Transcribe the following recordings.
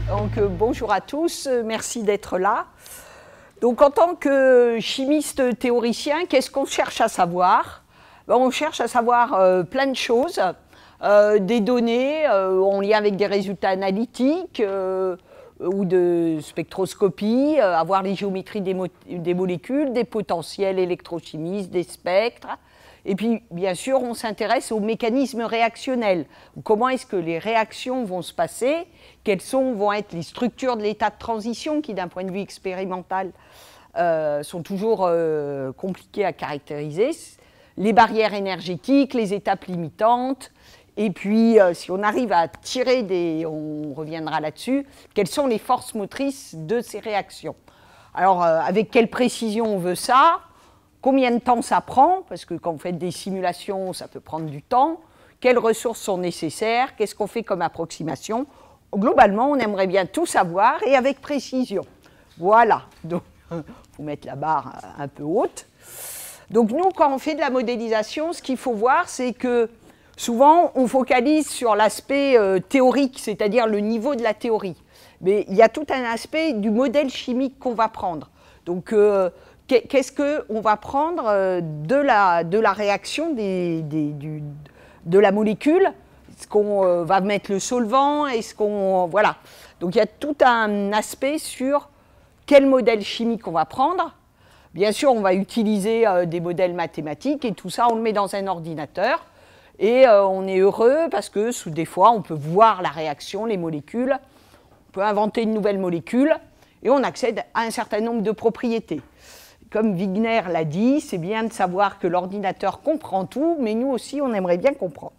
Donc, bonjour à tous, merci d'être là. Donc, en tant que chimiste théoricien, qu'est-ce qu'on cherche à savoir? On cherche à savoir plein de choses, des données en lien avec des résultats analytiques ou de spectroscopie, avoir les géométries des molécules, des potentiels électrochimistes, des spectres. Et puis, bien sûr, on s'intéresse aux mécanismes réactionnels. Comment est-ce que les réactions vont se passer? Quelles vont être les structures de l'état de transition qui, d'un point de vue expérimental, sont toujours compliquées à caractériser? Les barrières énergétiques, les étapes limitantes. Et puis, si on arrive à tirer on reviendra là-dessus, quelles sont les forces motrices de ces réactions? Alors, avec quelle précision on veut ça? Combien de temps ça prend? Parce que quand vous faites des simulations, ça peut prendre du temps. Quelles ressources sont nécessaires? Qu'est-ce qu'on fait comme approximation? Globalement, on aimerait bien tout savoir et avec précision. Voilà. Donc, il faut mettre la barre un peu haute. Donc, nous, quand on fait de la modélisation, ce qu'il faut voir, c'est que souvent, on focalise sur l'aspect théorique, c'est-à-dire le niveau de la théorie. Mais il y a tout un aspect du modèle chimique qu'on va prendre. Donc, qu'est-ce qu'on va prendre de la réaction de la molécule? Est-ce qu'on va mettre le solvant? Est-ce qu'on... Voilà. Donc, il y a tout un aspect sur quel modèle chimique on va prendre. Bien sûr, on va utiliser des modèles mathématiques et tout ça, on le met dans un ordinateur. Et on est heureux parce que des fois, on peut voir la réaction, les molécules. On peut inventer une nouvelle molécule et on accède à un certain nombre de propriétés. Comme Wigner l'a dit, c'est bien de savoir que l'ordinateur comprend tout, mais nous aussi, on aimerait bien comprendre.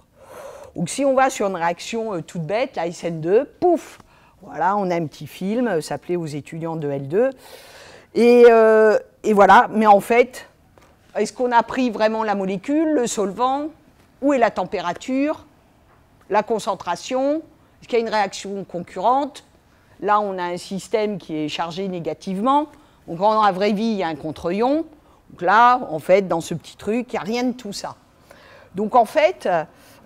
Donc si on va sur une réaction toute bête, la SN2, pouf, voilà, on a un petit film, ça plaît aux étudiants de L2. Et voilà, mais en fait, est-ce qu'on a pris vraiment la molécule, le solvant? Où est la température, la concentration? Est-ce qu'il y a une réaction concurrente? Là, on a un système qui est chargé négativement. Donc, dans la vraie vie, il y a un contre-ion. Donc là, en fait, dans ce petit truc, il n'y a rien de tout ça. Donc, en fait,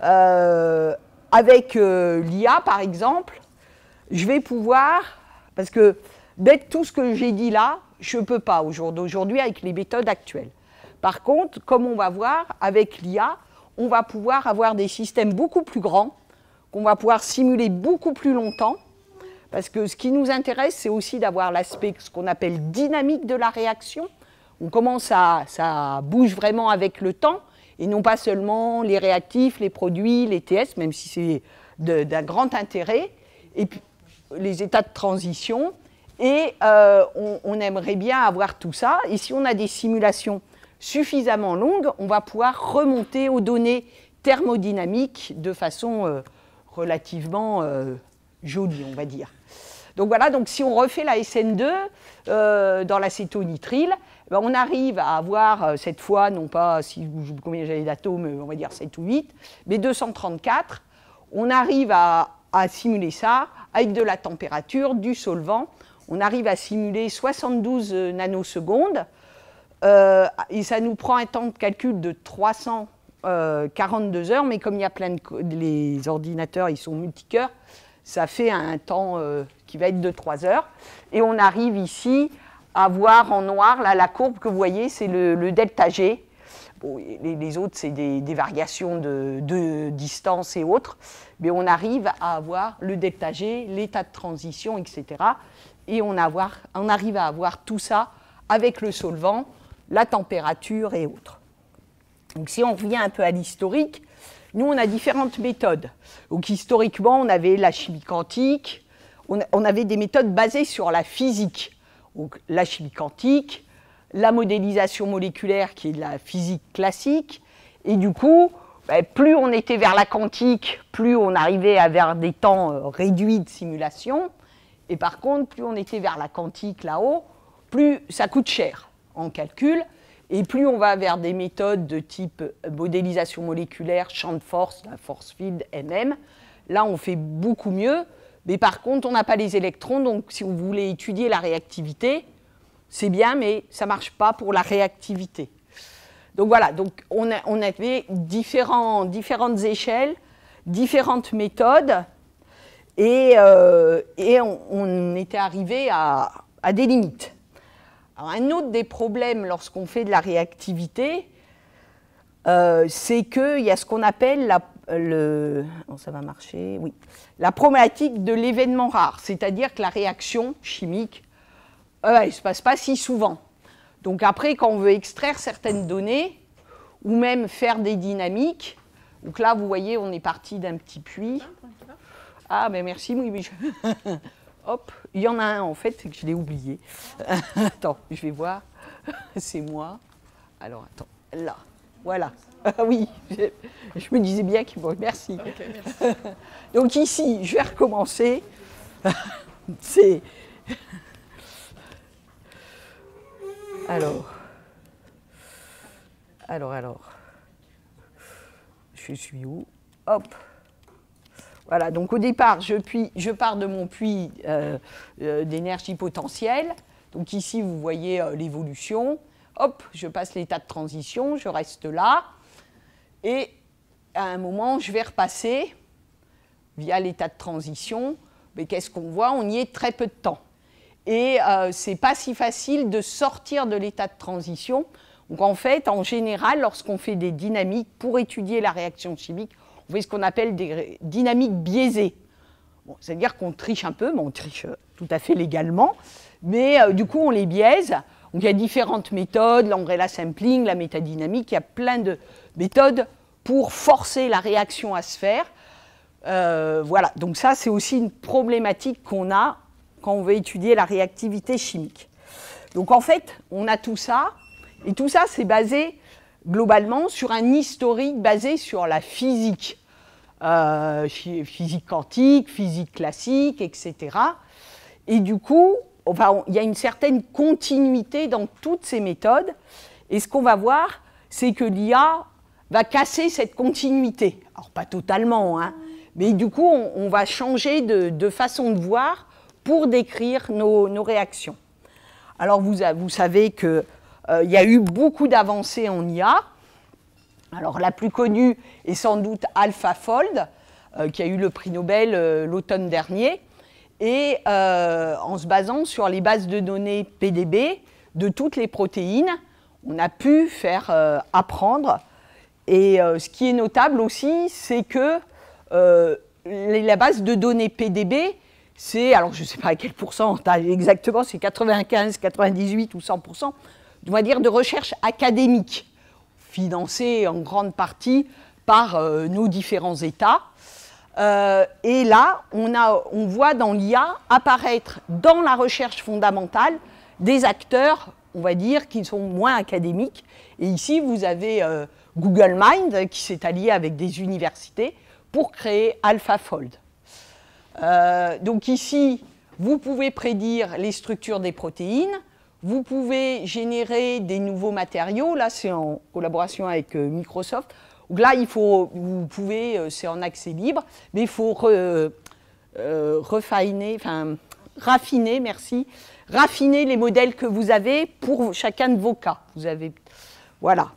avec l'IA, par exemple, je vais pouvoir... Parce que d'être tout ce que j'ai dit là, je ne peux pas au jour d'aujourd'hui avec les méthodes actuelles. Par contre, comme on va voir, avec l'IA, on va pouvoir avoir des systèmes beaucoup plus grands, qu'on va pouvoir simuler beaucoup plus longtemps, parce que ce qui nous intéresse, c'est aussi d'avoir l'aspect, ce qu'on appelle dynamique de la réaction. On commence ça bouge vraiment avec le temps, et non pas seulement les réactifs, les produits, les TS, même si c'est d'un grand intérêt, et puis les états de transition, et on aimerait bien avoir tout ça. Et si on a des simulations suffisamment longues, on va pouvoir remonter aux données thermodynamiques de façon relativement jolie, on va dire. Donc voilà, donc si on refait la SN2 dans l'acétonitrile, ben on arrive à avoir cette fois, non pas combien j'avais d'atomes, on va dire 7 ou 8, mais 234. On arrive à simuler ça avec de la température, du solvant. On arrive à simuler 72 nanosecondes. Et ça nous prend un temps de calcul de 342 heures, mais comme il y a les ordinateurs, ils sont multicœurs, ça fait un temps qui va être de 3 heures. Et on arrive ici à voir en noir, là, la courbe que vous voyez, c'est le delta G. Bon, les autres, c'est des variations de distance et autres, mais on arrive à avoir le delta G, l'état de transition, etc. Et on arrive à avoir tout ça avec le solvant, la température et autres. Donc si on revient un peu à l'historique, nous on a différentes méthodes. Donc historiquement, on avait la chimie quantique, on avait des méthodes basées sur la physique. Donc la chimie quantique, la modélisation moléculaire qui est de la physique classique, et du coup, plus on était vers la quantique, plus on arrivait vers des temps réduits de simulation, et par contre, plus on était vers la quantique là-haut, plus ça coûte cher en calcul, et plus on va vers des méthodes de type modélisation moléculaire, champ de force, la force field, MM, là on fait beaucoup mieux, mais par contre on n'a pas les électrons, donc si vous voulez étudier la réactivité, c'est bien, mais ça ne marche pas pour la réactivité. Donc voilà, donc on avait différentes échelles, différentes méthodes, et on était arrivé à des limites. Alors, un autre des problèmes lorsqu'on fait de la réactivité, c'est qu'il y a ce qu'on appelle ça va marcher, oui, la problématique de l'événement rare, c'est-à-dire que la réaction chimique, elle ne se passe pas si souvent. Donc après, quand on veut extraire certaines données, ou même faire des dynamiques, donc là, vous voyez, on est parti d'un petit puits. Ah, ben merci, oui. Hop, il y en a un, en fait, c'est que je l'ai oublié. Attends, je vais voir. C'est moi. Alors, attends, là, voilà. Oui, je me disais bien qu'il faut. Merci. Okay, merci. Donc ici, je vais recommencer. C'est... Alors. Je suis où? Hop. Voilà, donc au départ, je pars de mon puits d'énergie potentielle. Donc ici, vous voyez l'évolution. Hop, je passe l'état de transition, je reste là. Et à un moment, je vais repasser via l'état de transition. Mais qu'est-ce qu'on voit? On y est très peu de temps. Et ce n'est pas si facile de sortir de l'état de transition. Donc en fait, en général, lorsqu'on fait des dynamiques pour étudier la réaction chimique, on fait ce qu'on appelle des dynamiques biaisées. Bon, c'est-à-dire qu'on triche un peu, mais on triche tout à fait légalement, mais du coup, on les biaise. Donc il y a différentes méthodes, l'umbrella sampling, la métadynamique, il y a plein de méthodes pour forcer la réaction à se faire. Voilà, donc ça, c'est aussi une problématique qu'on a quand on veut étudier la réactivité chimique. Donc en fait, on a tout ça, et tout ça, c'est basé globalement sur un historique basé sur la physique, physique quantique, physique classique, etc. Et du coup, enfin, il y a une certaine continuité dans toutes ces méthodes, et ce qu'on va voir, c'est que l'IA va casser cette continuité. Alors pas totalement, hein, mais du coup, on va changer de façon de voir pour décrire nos réactions. Alors vous savez qu'il y a eu beaucoup d'avancées en IA. Alors la plus connue est sans doute AlphaFold, qui a eu le prix Nobel l'automne dernier, et en se basant sur les bases de données PDB de toutes les protéines, on a pu faire apprendre. Et ce qui est notable aussi, c'est que la base de données PDB, c'est, alors je ne sais pas à quel pourcentage exactement, c'est 95, 98 ou 100%, on va dire de recherche académique, financée en grande partie par nos différents États. Et là, on voit dans l'IA apparaître dans la recherche fondamentale des acteurs, on va dire, qui sont moins académiques. Et ici, vous avez Google Mind qui s'est allié avec des universités pour créer AlphaFold. Donc ici, vous pouvez prédire les structures des protéines, vous pouvez générer des nouveaux matériaux, là c'est en collaboration avec Microsoft. Donc là, vous pouvez, c'est en accès libre, mais il faut raffiner les modèles que vous avez pour chacun de vos cas. Voilà.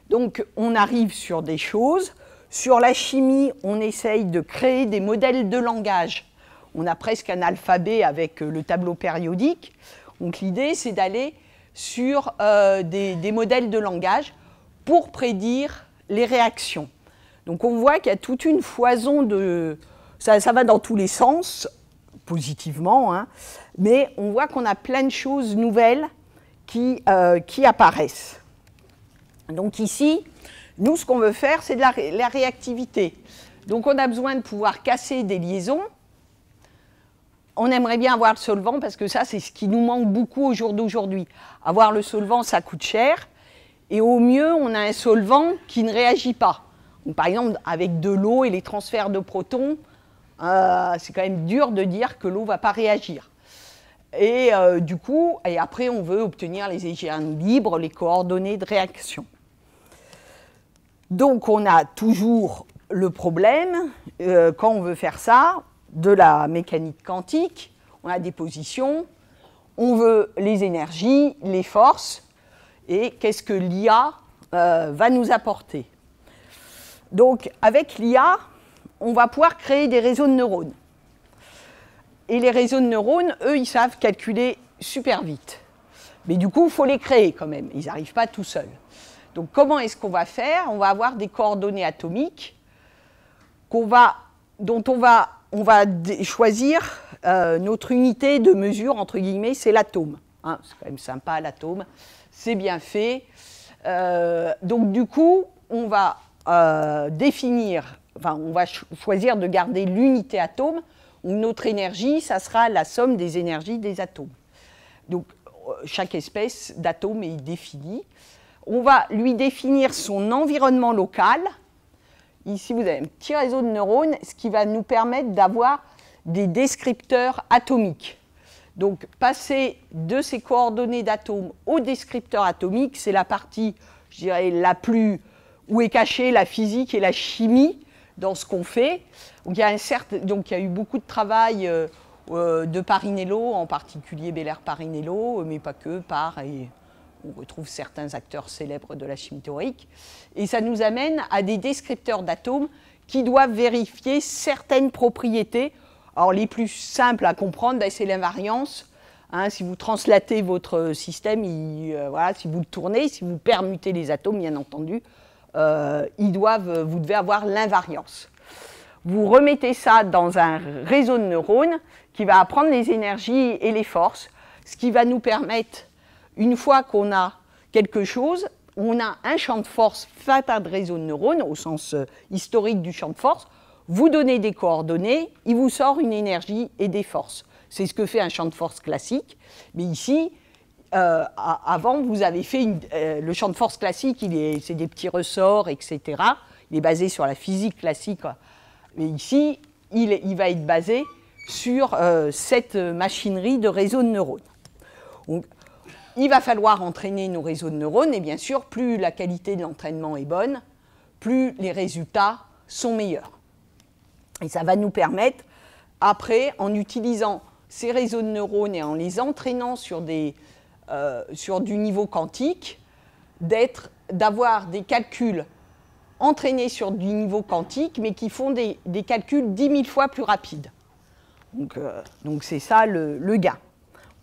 Donc on arrive sur des choses. Sur la chimie, on essaye de créer des modèles de langage. On a presque un alphabet avec le tableau périodique. Donc l'idée, c'est d'aller sur des modèles de langage pour prédire les réactions. Donc on voit qu'il y a toute une foison de... Ça va dans tous les sens, positivement, hein, mais on voit qu'on a plein de choses nouvelles qui apparaissent. Donc ici, nous, ce qu'on veut faire, c'est de la réactivité. Donc on a besoin de pouvoir casser des liaisons. On aimerait bien avoir le solvant, parce que ça, c'est ce qui nous manque beaucoup au jour d'aujourd'hui. Avoir le solvant, ça coûte cher. Et au mieux, on a un solvant qui ne réagit pas. Donc, par exemple, avec de l'eau et les transferts de protons, c'est quand même dur de dire que l'eau ne va pas réagir. Et du coup, et après, on veut obtenir les énergies libres, les coordonnées de réaction. Donc, on a toujours le problème, quand on veut faire ça, de la mécanique quantique. On a des positions, on veut les énergies, les forces. et qu'est-ce que l'IA va nous apporter. Donc, avec l'IA, on va pouvoir créer des réseaux de neurones. Et les réseaux de neurones, eux, ils savent calculer super vite. Mais du coup, il faut les créer quand même. Ils n'arrivent pas tout seuls. Donc, comment est-ce qu'on va faire? On va avoir des coordonnées atomiques dont on va choisir notre unité de mesure, entre guillemets, c'est l'atome. Hein, c'est quand même sympa, l'atome. C'est bien fait. Donc, du coup, on va choisir de garder l'unité atome, où notre énergie, ça sera la somme des énergies des atomes. Donc, chaque espèce d'atome est définie. On va lui définir son environnement local. Ici, vous avez un petit réseau de neurones, ce qui va nous permettre d'avoir des descripteurs atomiques. Donc, passer de ces coordonnées d'atomes aux descripteurs atomiques, c'est la partie, je dirais, où est cachée la physique et la chimie dans ce qu'on fait. Donc, il y a eu beaucoup de travail de Parinello, en particulier Bélair-Parinello, mais pas que, et on retrouve certains acteurs célèbres de la chimie théorique. Et ça nous amène à des descripteurs d'atomes qui doivent vérifier certaines propriétés. Alors, les plus simples à comprendre, c'est l'invariance. Hein, si vous translatez votre système, si vous le tournez, si vous permutez les atomes, bien entendu, vous devez avoir l'invariance. Vous remettez ça dans un réseau de neurones qui va apprendre les énergies et les forces, ce qui va nous permettre, une fois qu'on a quelque chose, on a un champ de force fait par de réseaux de neurones, au sens historique du champ de force, vous donnez des coordonnées, il vous sort une énergie et des forces. C'est ce que fait un champ de force classique. Mais ici, avant, vous avez fait le champ de force classique, c'est des petits ressorts, etc. Il est basé sur la physique classique. Mais ici, il va être basé sur cette machinerie de réseaux de neurones. Donc, il va falloir entraîner nos réseaux de neurones, et bien sûr, plus la qualité de l'entraînement est bonne, plus les résultats sont meilleurs. Et ça va nous permettre, après, en utilisant ces réseaux de neurones et en les entraînant sur du niveau quantique, d'avoir des calculs entraînés sur du niveau quantique, mais qui font des calculs 10 000 fois plus rapides. Donc c'est ça le gain.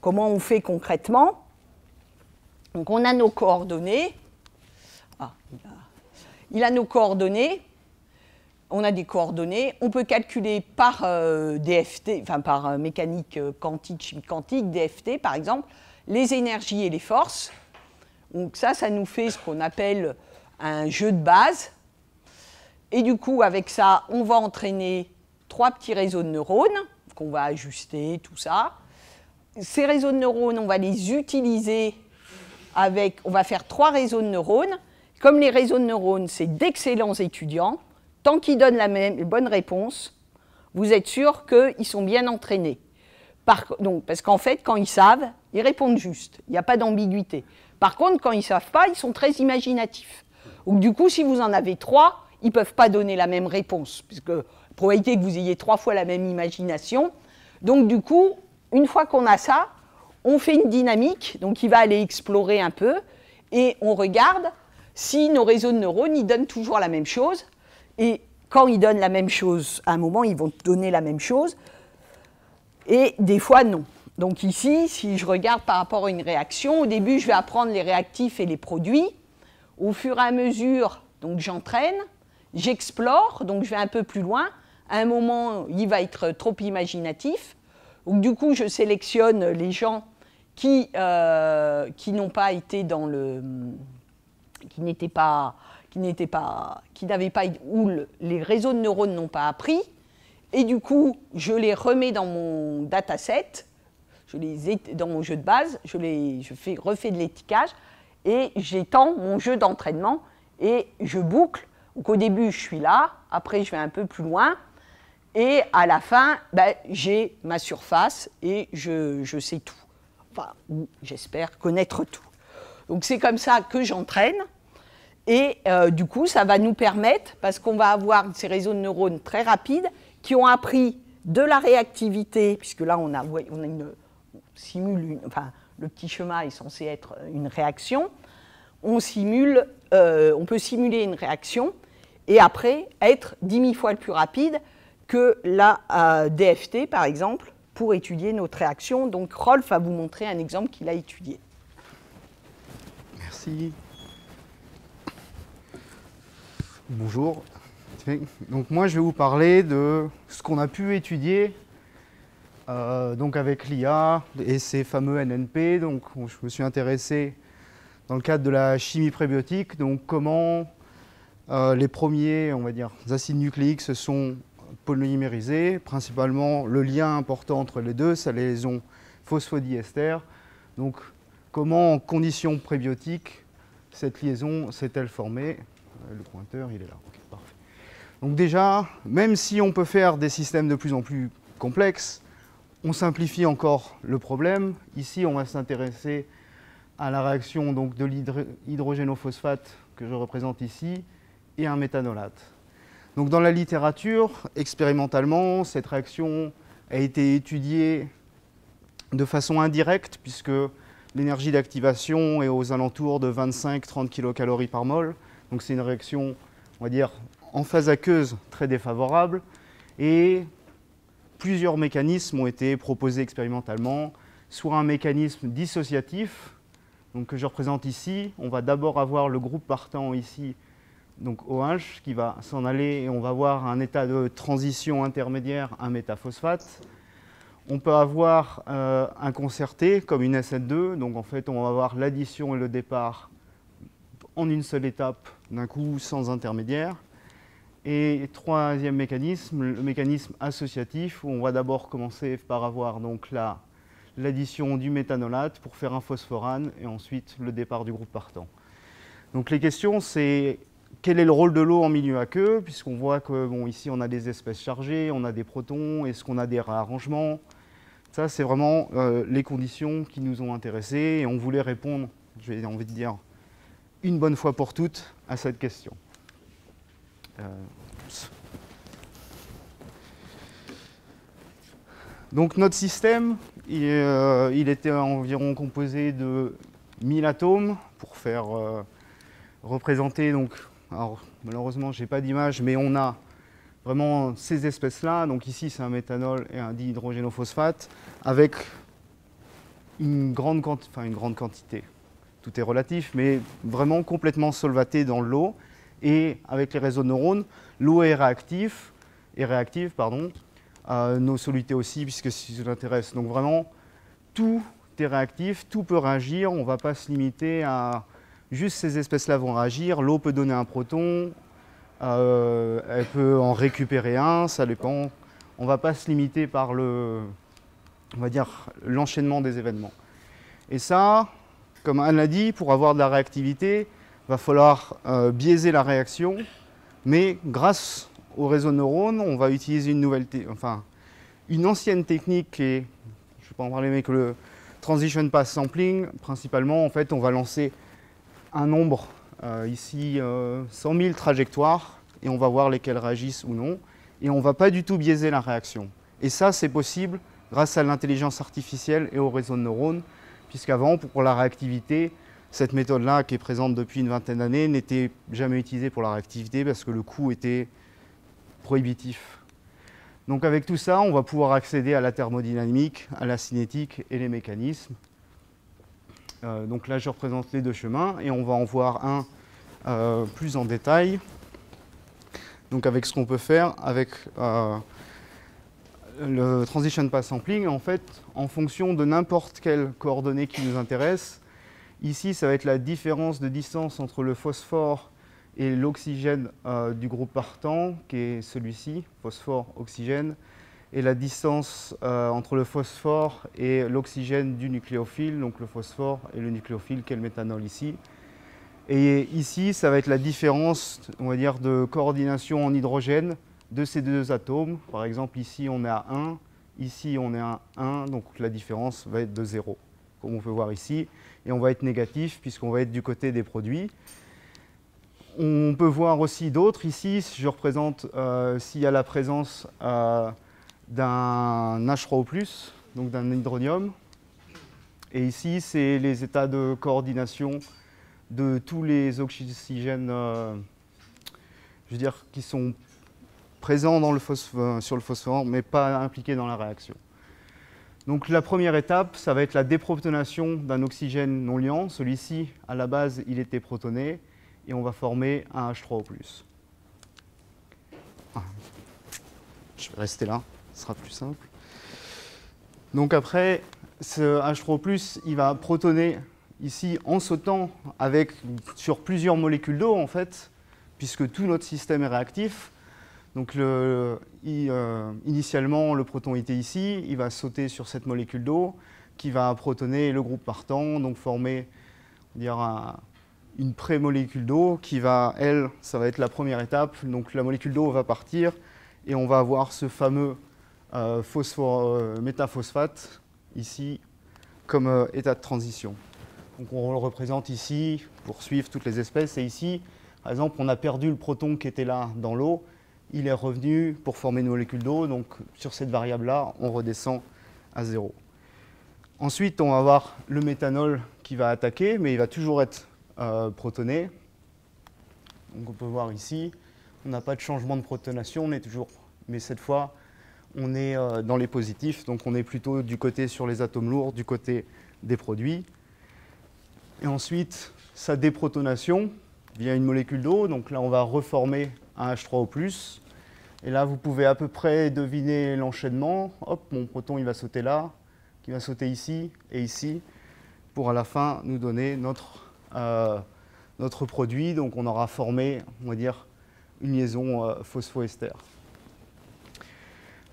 Comment on fait concrètement? Donc on a nos coordonnées. Il a nos coordonnées. On a des coordonnées. On peut calculer par DFT, par mécanique quantique, chimie quantique, DFT par exemple, les énergies et les forces. Donc ça nous fait ce qu'on appelle un jeu de base. Et du coup, avec ça, on va entraîner 3 petits réseaux de neurones qu'on va ajuster, tout ça. Ces réseaux de neurones, on va les utiliser on va faire 3 réseaux de neurones. Comme les réseaux de neurones, c'est d'excellents étudiants, tant qu'ils donnent la bonne réponse, vous êtes sûr qu'ils sont bien entraînés. Parce qu'en fait, quand ils savent, ils répondent juste. Il n'y a pas d'ambiguïté. Par contre, quand ils ne savent pas, ils sont très imaginatifs. Donc, du coup, si vous en avez 3, ils ne peuvent pas donner la même réponse, puisque la probabilité que vous ayez 3 fois la même imagination. Donc, du coup, une fois qu'on a ça, on fait une dynamique, donc il va aller explorer un peu, et on regarde si nos réseaux de neurones, ils donnent toujours la même chose. Et quand ils donnent la même chose, à un moment, ils vont donner la même chose, et des fois, non. Donc ici, si je regarde par rapport à une réaction, au début, je vais apprendre les réactifs et les produits. Au fur et à mesure, donc j'entraîne, j'explore, donc je vais un peu plus loin. À un moment, il va être trop imaginatif. Donc du coup, je sélectionne les gens qui n'ont pas été dans le... qui n'avaient pas... où les réseaux de neurones n'ont pas appris. Et du coup, je les remets dans mon dataset, dans mon jeu de base, refais de l'étiquage, et j'étends mon jeu d'entraînement, et je boucle. Donc au début, je suis là, après je vais un peu plus loin, et à la fin, j'ai ma surface, et je sais tout. Enfin, j'espère connaître tout. Donc c'est comme ça que j'entraîne, et du coup, ça va nous permettre, parce qu'on va avoir ces réseaux de neurones très rapides, qui ont appris de la réactivité, puisque là, on simule le petit schéma est censé être une réaction. on peut simuler une réaction et après être 10 000 fois plus rapide que la DFT, par exemple, pour étudier notre réaction. Donc Rolf va vous montrer un exemple qu'il a étudié. Merci. Bonjour. Donc moi, je vais vous parler de ce qu'on a pu étudier donc avec l'IA et ces fameux NNP. Donc je me suis intéressé dans le cadre de la chimie prébiotique, donc comment les premiers, on va dire, acides nucléiques se sont polymérisés. Principalement, le lien important entre les deux, c'est la liaison phosphodiester. Donc comment, en conditions prébiotiques, cette liaison s'est-elle formée? Le pointeur, il est là. Okay, parfait. Donc déjà, même si on peut faire des systèmes de plus en plus complexes, on simplifie encore le problème. Ici, on va s'intéresser à la réaction donc, de l'hydrogénophosphate que je représente ici et un méthanolate. Donc dans la littérature, expérimentalement, cette réaction a été étudiée de façon indirecte puisque l'énergie d'activation est aux alentours de 25-30 kcal par mol. Donc c'est une réaction, on va dire, en phase aqueuse très défavorable. Et plusieurs mécanismes ont été proposés expérimentalement, soit un mécanisme dissociatif, donc que je représente ici. On va d'abord avoir le groupe partant ici, donc OH, qui va s'en aller et on va avoir un état de transition intermédiaire, un métaphosphate. On peut avoir un concerté comme une SN2, donc en fait on va avoir l'addition et le départ en une seule étape d'un coup sans intermédiaire. Et troisième mécanisme, le mécanisme associatif, où on va d'abord commencer par avoir donc l'addition du méthanolate pour faire un phosphorane et ensuite le départ du groupe partant. Donc les questions, c'est quel est le rôle de l'eau en milieu aqueux, puisqu'on voit que bon, ici on a des espèces chargées, on a des protons, est-ce qu'on a des réarrangements? Ça, c'est vraiment les conditions qui nous ont intéressés et on voulait répondre, j'ai envie de dire, une bonne fois pour toutes à cette question. Donc notre système, il était environ composé de 1000 atomes pour faire représenter, donc, alors malheureusement je n'ai pas d'image, mais on a vraiment ces espèces-là. Donc ici c'est un méthanol et un dihydrogénophosphate avec une grande quantité. Tout est relatif, mais vraiment complètement solvaté dans l'eau. Et avec les réseaux de neurones, l'eau est réactive, nos solutés aussi, puisque si ça nous intéresse. Donc vraiment, tout est réactif, tout peut réagir. On ne va pas se limiter à juste ces espèces-là vont réagir. L'eau peut donner un proton, elle peut en récupérer un, ça dépend. On ne va pas se limiter par l'enchaînement des événements. Et ça, comme Anne l'a dit, pour avoir de la réactivité, il va falloir biaiser la réaction, mais grâce au réseau de neurones, on va utiliser une ancienne technique qui est, je ne vais pas en parler, mais que le transition path sampling. Principalement, en fait, on va lancer un nombre, ici 100 000 trajectoires, et on va voir lesquelles réagissent ou non, et on ne va pas du tout biaiser la réaction. Et ça, c'est possible grâce à l'intelligence artificielle et au réseau de neurones, puisqu'avant, pour la réactivité, cette méthode-là, qui est présente depuis une vingtaine d'années, n'était jamais utilisée pour la réactivité parce que le coût était prohibitif. Donc avec tout ça, on va pouvoir accéder à la thermodynamique, à la cinétique et les mécanismes. Donc là, je représente les deux chemins et on va en voir un plus en détail. Donc avec ce qu'on peut faire avec le transition path sampling, en fait, en fonction de n'importe quelle coordonnée qui nous intéresse. Ici, ça va être la différence de distance entre le phosphore et l'oxygène du groupe partant, qui est celui-ci, phosphore-oxygène, et la distance entre le phosphore et l'oxygène du nucléophile, donc le phosphore et le nucléophile, qui est le méthanol ici. Et ici, ça va être la différence, on va dire, de coordination en hydrogène de ces deux atomes. Par exemple, ici, on est à 1, ici, on est à 1, donc la différence va être de 0, comme on peut voir ici. Et on va être négatif puisqu'on va être du côté des produits. On peut voir aussi d'autres. Ici, je représente s'il y a la présence d'un H3O+, donc d'un hydronium. Et ici, c'est les états de coordination de tous les oxygènes je veux dire, qui sont présents dans sur le phosphore, mais pas impliqués dans la réaction. Donc la première étape, ça va être la déprotonation d'un oxygène non liant. Celui-ci, à la base, il était protoné, et on va former un H3O+. Je vais rester là, ce sera plus simple. Donc après, ce H3O+, il va protoner ici en sautant sur plusieurs molécules d'eau, en fait, puisque tout notre système est réactif. Donc initialement, le proton était ici, il va sauter sur cette molécule d'eau qui va protoner le groupe partant, donc former une pré-molécule d'eau qui va, elle, ça va être la première étape. Donc la molécule d'eau va partir et on va avoir ce fameux métaphosphate ici comme état de transition. Donc on le représente ici pour suivre toutes les espèces. Et ici, par exemple, on a perdu le proton qui était là dans l'eau. Il est revenu pour former une molécule d'eau. Donc sur cette variable-là, on redescend à 0. Ensuite, on va avoir le méthanol qui va attaquer, mais il va toujours être protoné. Donc on peut voir ici, on n'a pas de changement de protonation, on est toujours, mais cette fois, on est dans les positifs, donc on est plutôt du côté sur les atomes lourds, du côté des produits. Et ensuite, sa déprotonation via une molécule d'eau, donc là on va reformer un H3O+. Et là, vous pouvez à peu près deviner l'enchaînement. Hop, mon proton il va sauter là, qui va sauter ici et ici, pour à la fin nous donner notre produit. Donc on aura formé, on va dire, une liaison phosphoester.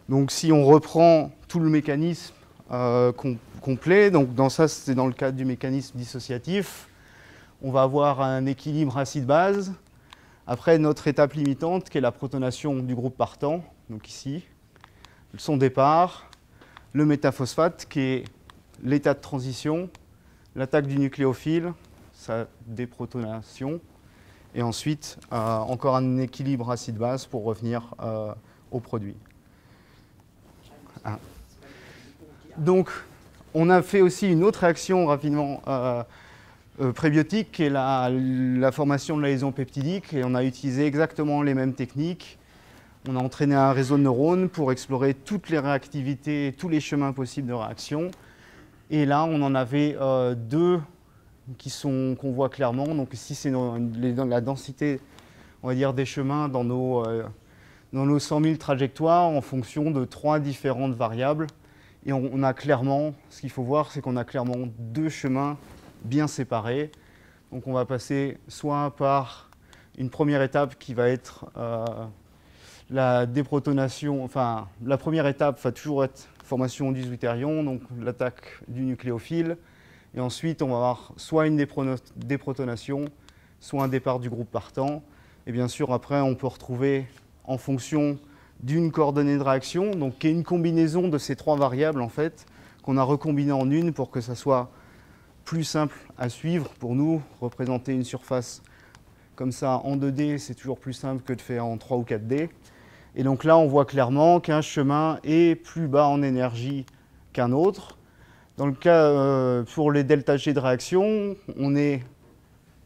Donc si on reprend tout le mécanisme complet, donc dans ça c'est dans le cadre du mécanisme dissociatif, on va avoir un équilibre acide-base. Après notre étape limitante qui est la protonation du groupe partant, donc ici, son départ, le métaphosphate qui est l'état de transition, l'attaque du nucléophile, sa déprotonation, et ensuite encore un équilibre acide-base pour revenir au produit. Donc, on a fait aussi une autre réaction rapidement prébiotique, qui est la formation de la liaison peptidique, et on a utilisé exactement les mêmes techniques. On a entraîné un réseau de neurones pour explorer toutes les réactivités, tous les chemins possibles de réaction. Et là, on en avait deux qu'on voit clairement. Donc ici, c'est la densité, on va dire, des chemins dans nos 100 000 trajectoires en fonction de 3 différentes variables. Et on a clairement, ce qu'il faut voir, c'est qu'on a clairement deux chemins bien séparés. Donc on va passer soit par une première étape qui va être la déprotonation, enfin la première étape va toujours être formation 18 ions, donc l'attaque du nucléophile. Et ensuite, on va avoir soit une déprotonation, soit un départ du groupe partant. Et bien sûr, après, on peut retrouver en fonction d'une coordonnée de réaction, donc qui est une combinaison de ces trois variables, en fait, qu'on a recombiné en une pour que ça soit plus simple à suivre pour nous. Représenter une surface comme ça en 2D, c'est toujours plus simple que de faire en 3 ou 4D. Et donc là, on voit clairement qu'un chemin est plus bas en énergie qu'un autre. Dans le cas pour les delta G de réaction,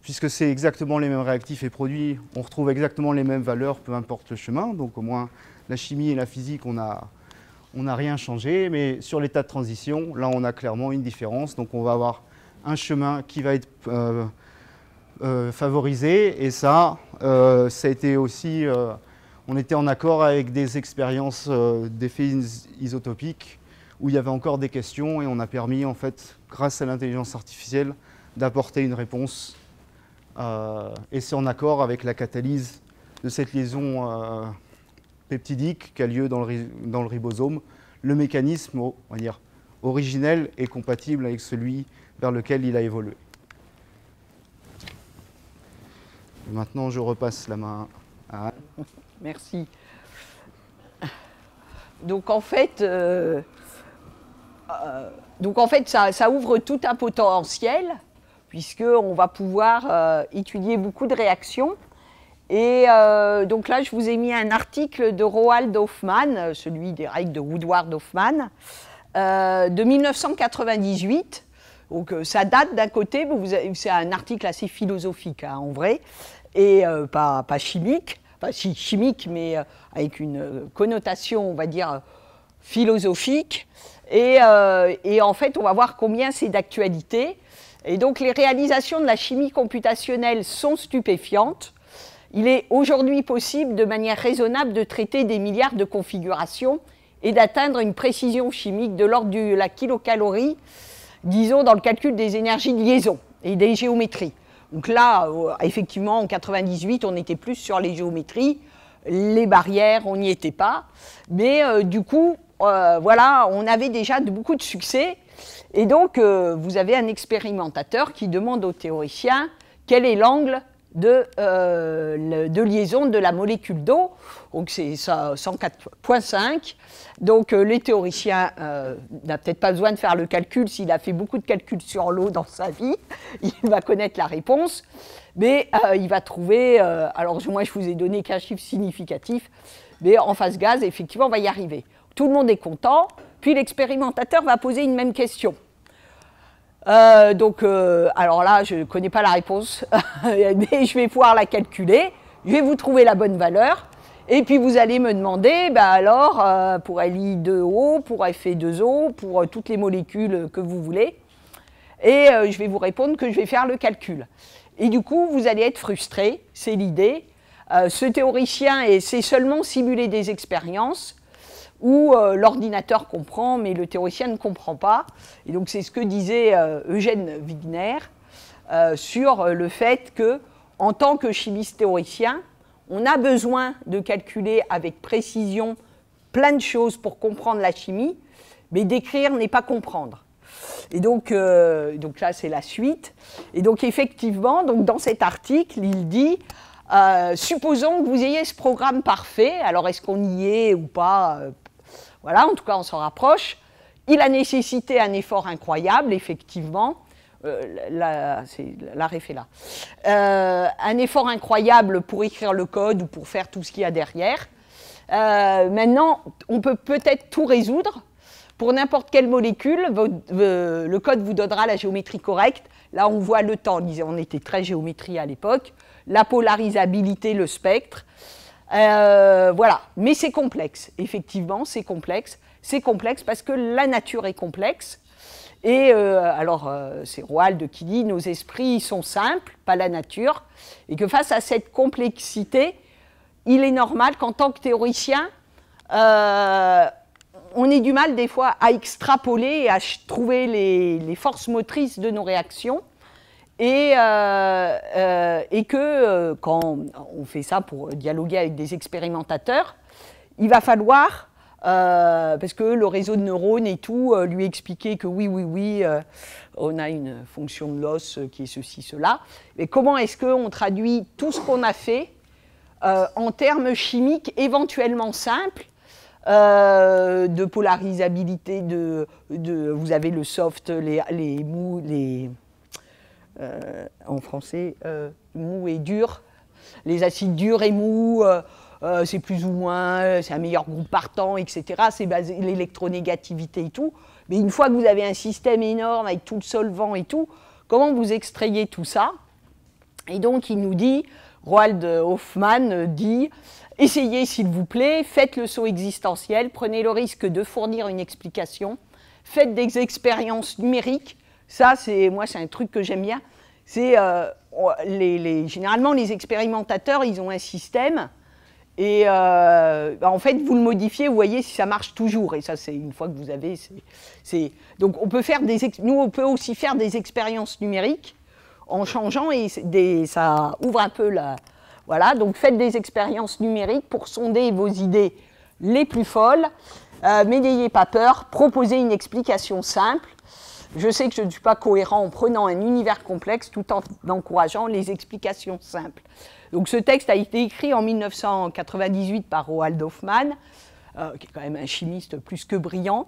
puisque c'est exactement les mêmes réactifs et produits, on retrouve exactement les mêmes valeurs, peu importe le chemin. Donc au moins, la chimie et la physique, on n'a rien changé. Mais sur l'état de transition, là, on a clairement une différence. Donc on va avoir un chemin qui va être favorisé. Et ça a été aussi... on était en accord avec des expériences d'effets isotopiques où il y avait encore des questions et on a permis, en fait, grâce à l'intelligence artificielle, d'apporter une réponse. Et c'est en accord avec la catalyse de cette liaison peptidique qui a lieu dans le ribosome. Le mécanisme, on va dire, originel est compatible avec celui vers lequel il a évolué. Et maintenant, je repasse la main à Anne. Merci. Donc en fait, ça ouvre tout un potentiel, puisqu'on va pouvoir étudier beaucoup de réactions. Et donc là, je vous ai mis un article de Roald Hoffmann, celui des règles de Woodward Hoffmann, de 1998. Donc ça date d'un côté, c'est un article assez philosophique hein, en vrai, et pas chimique, enfin si chimique, mais avec une connotation, on va dire, philosophique. Et en fait, on va voir combien c'est d'actualité. Et donc les réalisations de la chimie computationnelle sont stupéfiantes. Il est aujourd'hui possible de manière raisonnable de traiter des milliards de configurations et d'atteindre une précision chimique de l'ordre de la kilocalorie, disons dans le calcul des énergies de liaison et des géométries. Donc là, effectivement, en 98, on était plus sur les géométries, les barrières, on n'y était pas. Mais du coup, voilà, on avait déjà beaucoup de succès. Et donc, vous avez un expérimentateur qui demande au théoricien quel est l'angle de liaison de la molécule d'eau. Donc, c'est 104,5. Donc, les théoriciens n'a peut-être pas besoin de faire le calcul. S'il a fait beaucoup de calculs sur l'eau dans sa vie, il va connaître la réponse. Mais il va trouver... alors, moi, je vous ai donné qu'un chiffre significatif. Mais en phase gaz, effectivement, on va y arriver. Tout le monde est content. Puis, l'expérimentateur va poser une même question. Alors là, je ne connais pas la réponse, mais je vais pouvoir la calculer. Je vais vous trouver la bonne valeur. Et puis, vous allez me demander, alors, pour Li2O, pour Fe2O, pour toutes les molécules que vous voulez. Et je vais vous répondre que je vais faire le calcul. Et du coup, vous allez être frustré, c'est l'idée. Ce théoricien sait seulement simuler des expériences où l'ordinateur comprend, mais le théoricien ne comprend pas. Et donc, c'est ce que disait Eugène Wigner sur le fait qu'en tant que chimiste théoricien, on a besoin de calculer avec précision plein de choses pour comprendre la chimie, mais d'écrire n'est pas comprendre. Et donc là, c'est la suite. Et donc, effectivement, dans cet article, il dit... supposons que vous ayez ce programme parfait, alors est-ce qu'on y est ou pas voilà, en tout cas on s'en rapproche. Il a nécessité un effort incroyable, effectivement. La ref est là. Un effort incroyable pour écrire le code ou pour faire tout ce qu'il y a derrière. Maintenant, on peut peut-être tout résoudre. Pour n'importe quelle molécule, le code vous donnera la géométrie correcte. Là, on voit le temps. On était très géométrie à l'époque. La polarisabilité, le spectre. Voilà. Mais c'est complexe. Effectivement, c'est complexe. C'est complexe parce que la nature est complexe. Et c'est Roald qui dit « Nos esprits sont simples, pas la nature ». Et que face à cette complexité, il est normal qu'en tant que théoricien, on ait du mal des fois à extrapoler et à trouver les forces motrices de nos réactions. Et que quand on fait ça pour dialoguer avec des expérimentateurs, il va falloir, parce que le réseau de neurones et tout, lui expliquer que oui, on a une fonction de l'os qui est ceci, cela. Mais comment est-ce qu'on traduit tout ce qu'on a fait en termes chimiques éventuellement simples, de polarisabilité, vous avez le soft, les mous, en français, mou et dur, les acides durs et mous, c'est plus ou moins, c'est un meilleur groupe partant, etc. C'est basé l'électronégativité et tout. Mais une fois que vous avez un système énorme avec tout le solvant et tout, comment vous extrayez tout ça? Et donc il nous dit, Roald Hoffmann dit, essayez s'il vous plaît, faites le saut existentiel, prenez le risque de fournir une explication, faites des expériences numériques. Ça, c'est un truc que j'aime bien. C'est généralement, les expérimentateurs, ils ont un système et en fait, vous le modifiez, vous voyez si ça marche toujours. Et ça, c'est une fois que vous avez... Donc, on peut faire nous, on peut aussi faire des expériences numériques en changeant et ça ouvre un peu la... Voilà, donc faites des expériences numériques pour sonder vos idées les plus folles, mais n'ayez pas peur, proposez une explication simple. Je sais que je ne suis pas cohérent en prenant un univers complexe tout en encourageant les explications simples. Donc ce texte a été écrit en 1998 par Roald Hoffmann, qui est quand même un chimiste plus que brillant,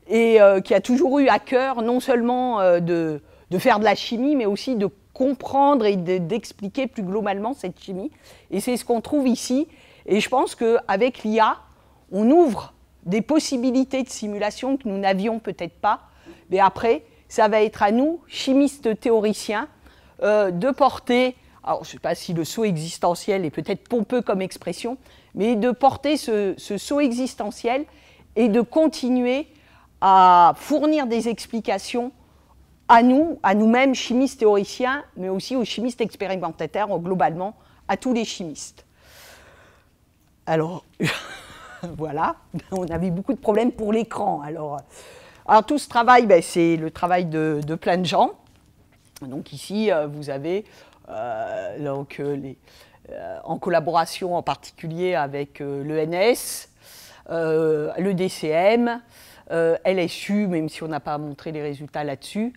et qui a toujours eu à cœur non seulement de faire de la chimie, mais aussi de comprendre et d'expliquer plus globalement cette chimie. Et c'est ce qu'on trouve ici. Et je pense qu'avec l'IA, on ouvre des possibilités de simulation que nous n'avions peut-être pas. Mais après, ça va être à nous, chimistes théoriciens, de porter, alors je ne sais pas si le saut existentiel est peut-être pompeux comme expression, mais de porter ce saut existentiel et de continuer à fournir des explications à nous-mêmes, chimistes théoriciens, mais aussi aux chimistes expérimentateurs, globalement, à tous les chimistes. Alors, voilà, on avait beaucoup de problèmes pour l'écran. Alors tout ce travail, c'est le travail de plein de gens. Donc ici, vous avez en collaboration en particulier avec l'ENS, le DCM, LSU, même si on n'a pas montré les résultats là-dessus,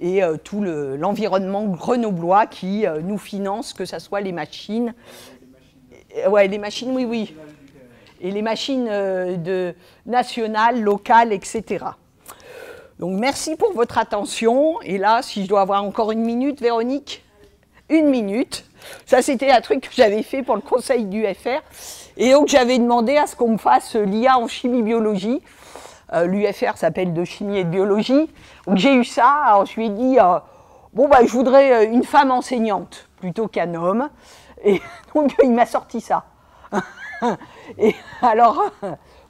et tout l'environnement grenoblois qui nous finance, que ce soit les machines. Ouais, les machines, oui. Et les machines nationales, locales, etc. Donc merci pour votre attention. Et là, si je dois avoir encore une minute, Véronique, 1 minute. Ça, c'était un truc que j'avais fait pour le conseil du FR. Et donc, j'avais demandé à ce qu'on me fasse l'IA en chimie-biologie. L'UFR s'appelle de chimie et de biologie. Donc, j'ai eu ça. Alors, je lui ai dit, je voudrais une femme enseignante plutôt qu'un homme. Et donc, il m'a sorti ça. Et alors,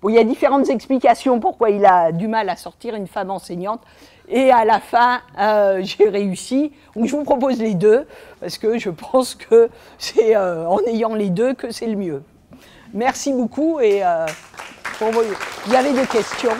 il y a différentes explications pourquoi il a du mal à sortir une femme enseignante. Et à la fin, j'ai réussi. Donc, je vous propose les deux, parce que je pense que c'est en ayant les deux que c'est le mieux. Merci beaucoup. Et vous avez des questions?